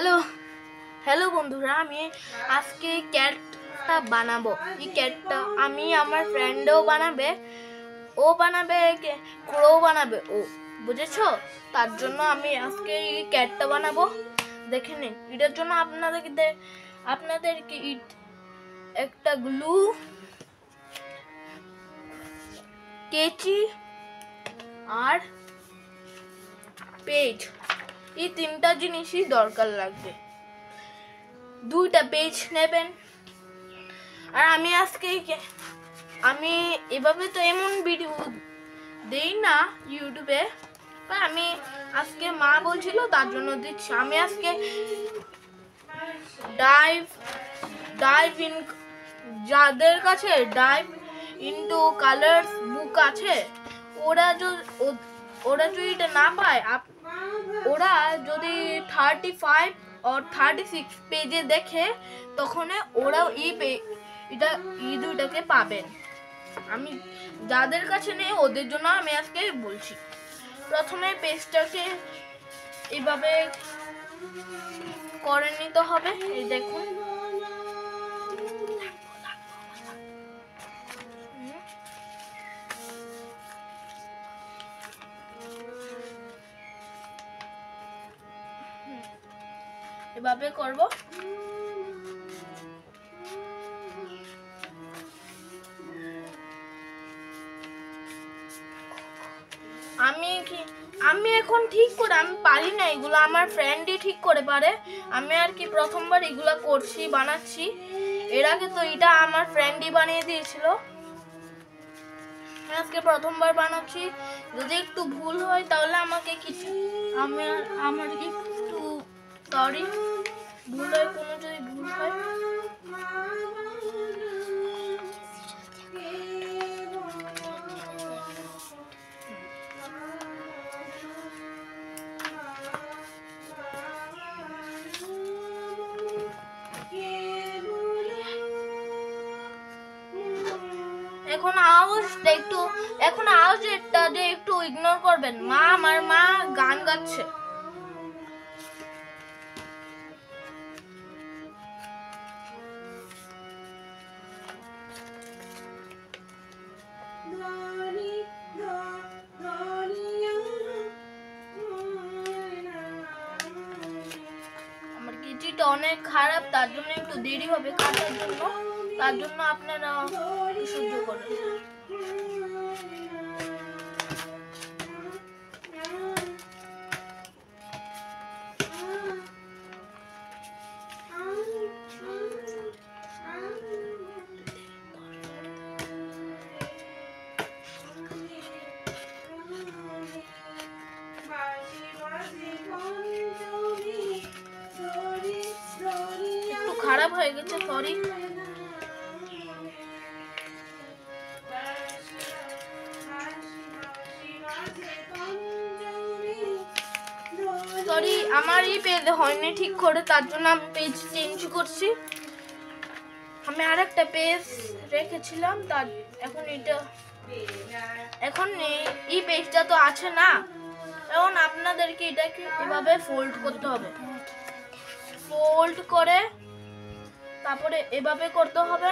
Hello hello বন্ধুরা, আমি আজকে ক্যাটটা বানাবো। এই ক্যাটটা আমি আমার ফ্রেন্ডও বানাবে, ও বানাবে, ক্রো বানাবে ও, বুঝেছো? তার জন্য আমি আজকে এই ক্যাটটা বানাবো। দেখে নিন, এটার জন্য আপনাদেরকে একটা গ্লু, কেচি আর পেজ, এই তিনটা জিনিসই দরকার লাগবে। দুইটা পেজ নেবেন। আর আমি এভাবে তো এমন ভিডিও দেই না ইউটিউবে, আমি আজকে মা বলছিল তার জন্য দিচ্ছি। আমি আজকে ডাইভ ইন, যাদের কাছে ডাইভ ইনটু কালার্স বুক আছে, ওরা যদি এটা না পায়, ওরা যদি 35 और 36 পেজে দেখে, তখন ওরাও এই দুইটাকে পাবেন। আমি যাদের কাছে নেই ওদের জন্য আমি আজকে বলছি। প্রথমে পেজটাকে এইভাবে করে নিতে হবে। এই দেখুন, এভাবে করব। আমি এখন ঠিক করে, আমি পারি না এগুলো, আমার ফ্রেন্ডই ঠিক করে পারে। আমি আর কি প্রথমবার এগুলা বানাচ্ছি। এর আগে তো এটা আমার ফ্রেন্ডই বানিয়ে দিয়েছিল। আজকে প্রথমবার বানাচ্ছি। যদি একটু ভুল হয় তাহলে আমাকে আমার একটু সরি, ভুল হয়, কোনো যদি ভুল হয়। এখন আওয়াজটা একটু ইগনোর করবেন। আমার মা গান গাচ্ছে। আমার কেজিটা অনেক খারাপ, তার জন্য একটু দেরি হবে কাটার জন্য। তার জন্য আপনারা সহ্য করবেন। একটু খারাপ হয়ে গেছে, সরি। আমার এই পেজ হয়নি ঠিক করে, তার জন্য আমি পেজ চেঞ্জ করছি। আমি আরেকটা পেজ রেখেছিলাম, তার এখন এই পেজটা তো আছে না। এখন আপনাদেরকে এটাকে এভাবে ফোল্ড করতে হবে। ফোল্ড করে তারপরে এভাবে করতে হবে।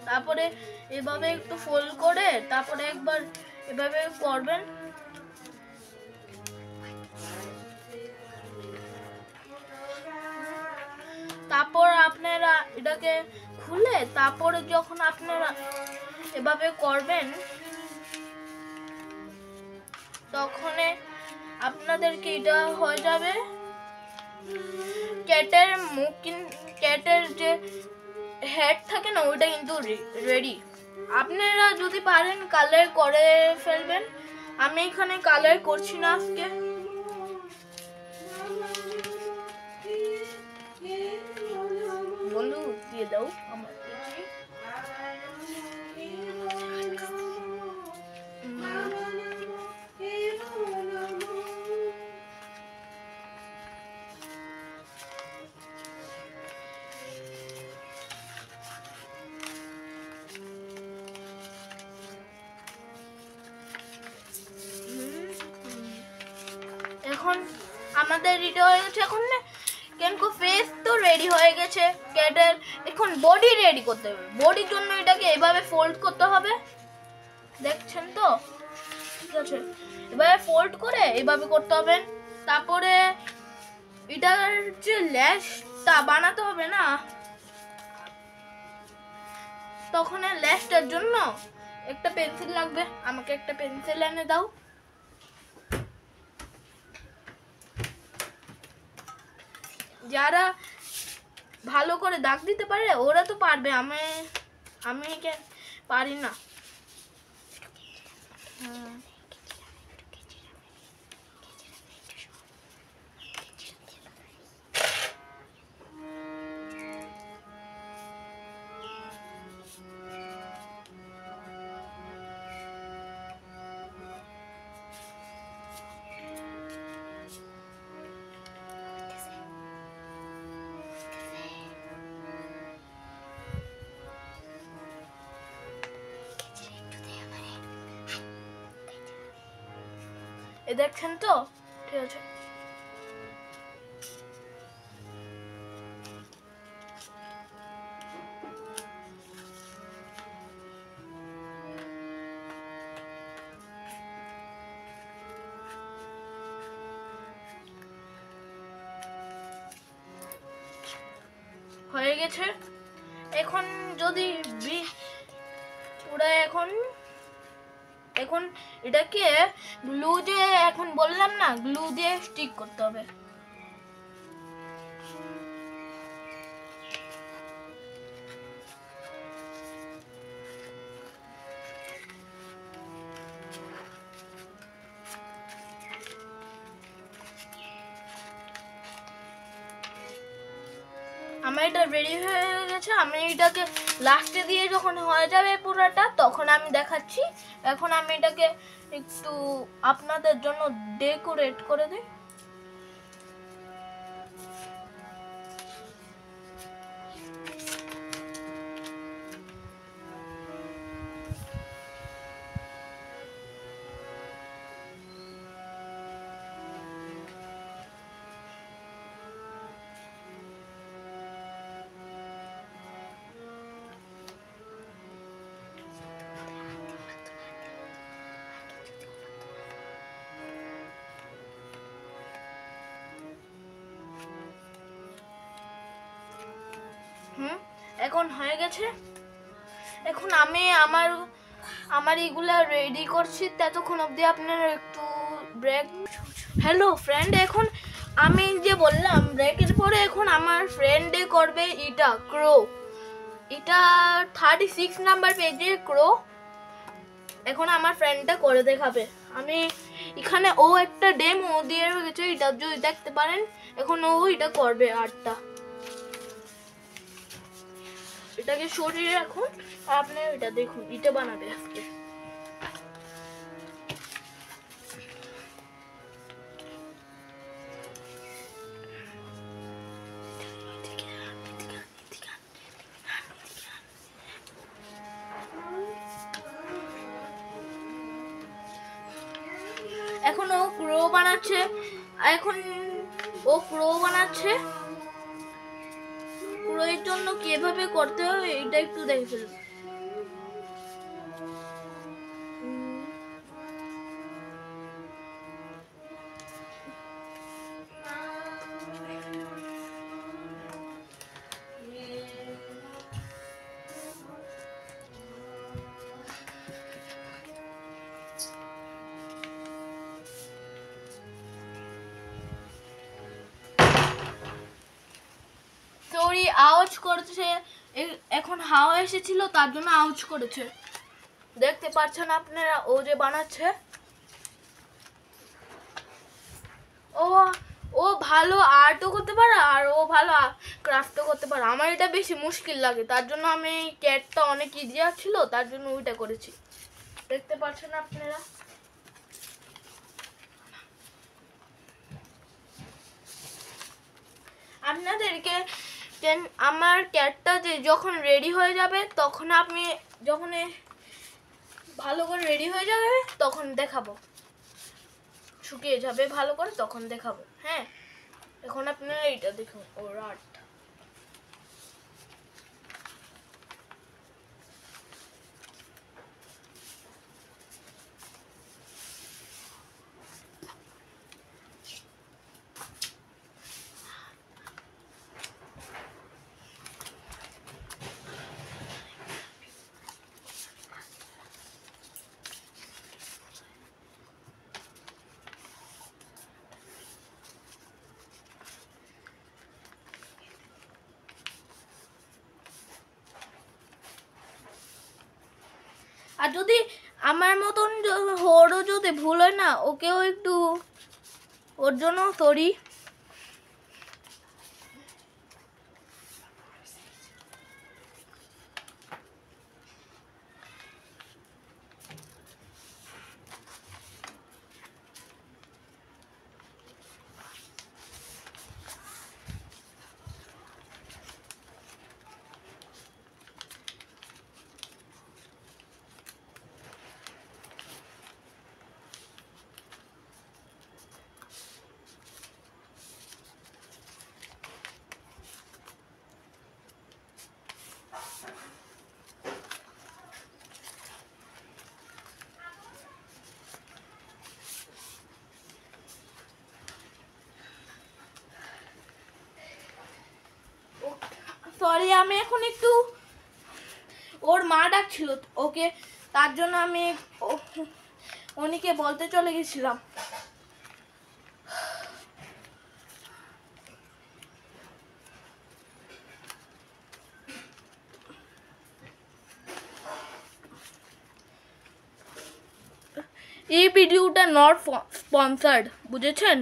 তারপরে এভাবে একটু ফোল্ড করে তারপরে একবার এভাবে করবেন। তারপর আপনারা এটাকে খুলে, তারপরে যখন আপনারা এভাবে করবেন, তখন আপনাদেরকে এটা হয়ে যাবে ক্যাটের মুখ, ক্যাটের যে হেড থাকে না, ওইটা কিন্তু রেডি। আপনারা যদি পারেন কালার করে ফেলবেন। আমি এখানে কালার করছি না আজকে। বন্ধু দিয়ে দাও আমার এখন আমাদের রেডি হয়ে গেছে। এখন কেনকো ফেস তো রেডি হয়ে গেছে ক্যাটের। এখন বডি রেডি করতে হবে। বডির জন্য এটাকে এভাবে ফোল্ড করতে হবে, দেখছেন তো? ঠিক আছে, এভাবে ফোল্ড করে এভাবে করতে হবে। তারপরে এটার যে ল্যাশটা বানাতে হবে না, তখন ল্যাশটার জন্য একটা পেন্সিল লাগবে। আমাকে একটা পেন্সিল এনে দাও। যারা ভালো করে দাগ দিতে পারে ওরা তো পারবে, আমি পারি না। এ দেখছেন তো? ঠিক আছে, হয়ে গেছে। এখন যদি পুরো এখন এটাকে গ্লু দিয়ে, এখন বললাম না, গ্লু দিয়ে স্টিক করতে হবে। আমার এটা রেডি হয়ে গেছে। আমি এটাকে লাস্টে দিয়ে যখন হয়ে যাবে পুরোটা, তখন আমি দেখাচ্ছি। এখন আমি এটাকে একটু আপনাদের জন্য ডেকোরেট করে দিই। এখন হয়ে গেছে। এখন আমি আমার এগুলা রেডি করছি, ততক্ষণ অবধি আপনারা একটু ব্রেক। হ্যালো ফ্রেন্ড, এখন আমি যে বললাম ব্রেকের পরে এখন আমার ফ্রেন্ডে করবে এটা ক্রো। এটা 36 নাম্বার পেজে ক্রো। এখন আমার ফ্রেন্ডটা করে দেখাবে। আমি এখানে ও একটা ডেমো দিয়ে রেখেছে, এটা যদি দেখতে পারেন। এখন ও এটা করবে আর্টটা। এটাকে সরিয়ে রাখুন, আপনি এটা দেখুন, এটা বানাবে আজকে। এখন ও ক্রো বানাচ্ছে। ক্রোয়ের জন্য কিভাবে করতে হবে এটা একটু দেখে ফেলুন। সরি, আওয়াজ করছে। এখন হাওয়া এসেছিল, তার জন্য আওয়াজ করেছে। দেখতে পাচ্ছেন আপনারা ও যে বানাচ্ছে। ও ভালো আর্টও করতে পারে, আর ও ভালো ক্রাফটও করতে পারে। আমার এটা বেশি মুশকিল লাগে, তার জন্য আমি ক্যাটটা অনেক ইজি ছিল, তার জন্য ওইটা করেছি। দেখতে পাচ্ছেন আপনারা। আপনাদেরকে আমার ক্যাটটা যে যখন রেডি হয়ে যাবে, তখন আপনি যখন ভালো করে রেডি হয়ে যাবে তখন দেখাবো। শুকিয়ে যাবে ভালো করে তখন দেখাবো। হ্যাঁ, এখন আপনারা এইটা দেখুন, ওর আর্ট। আর যদি আমার মতন ওরও যদি ভুল হয় না, ওকেও একটু, ওর জন্য সরি। সরি, আমি এখন একটু, ওর মা ডাকছিল ওকে, তার জন্য আমি উনিকে বলতে চলে গেছিলাম। এই ভিডিওটা নট স্পন্সার্ড, বুঝেছেন?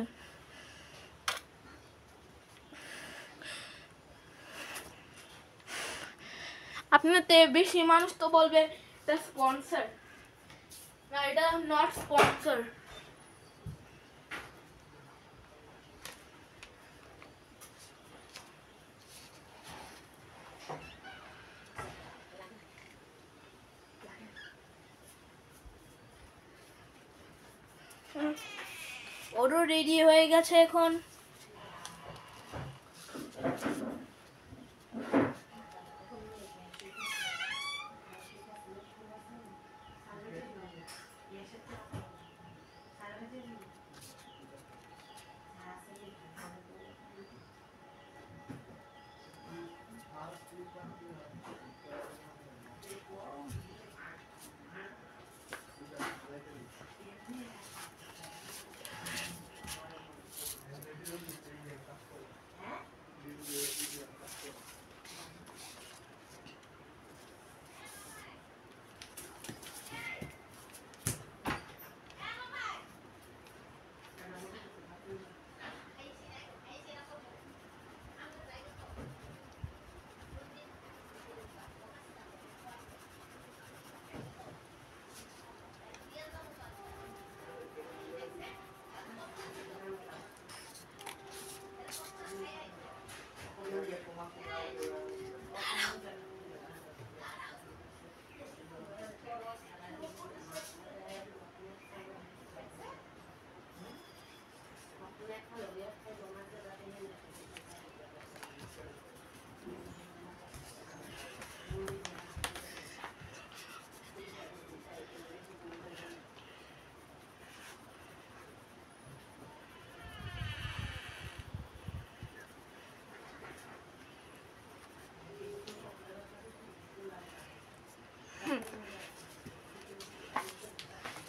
আপনাতে বেশি মানুষ তো বলবে এটা স্পন্সর, না এটা নট স্পন্সর। ওরও রেডি হয়ে গেছে এখন।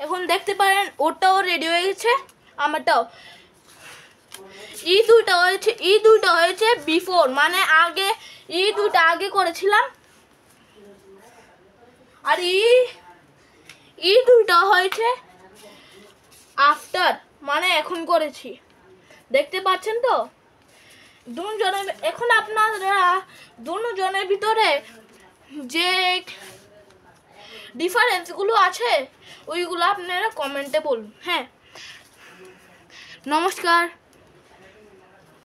এখন দেখতে পারেন ওটাও রেডি হয়ে গেছে, আমারটাও। এই দুইটা হয়েছে বিফোর, মানে আগে, এই দুইটা আগে করেছিলাম, আর এই দুইটা হয়েছে আফটার, মানে এখন করেছি। দেখতে পাচ্ছেন তো দুজনের। এখন আপনারা দুজনের ভিতরে যে ডিফারেন্সগুলো আছে ওইগুলো আপনারা কমেন্টে বলুন। হ্যাঁ, নমস্কার।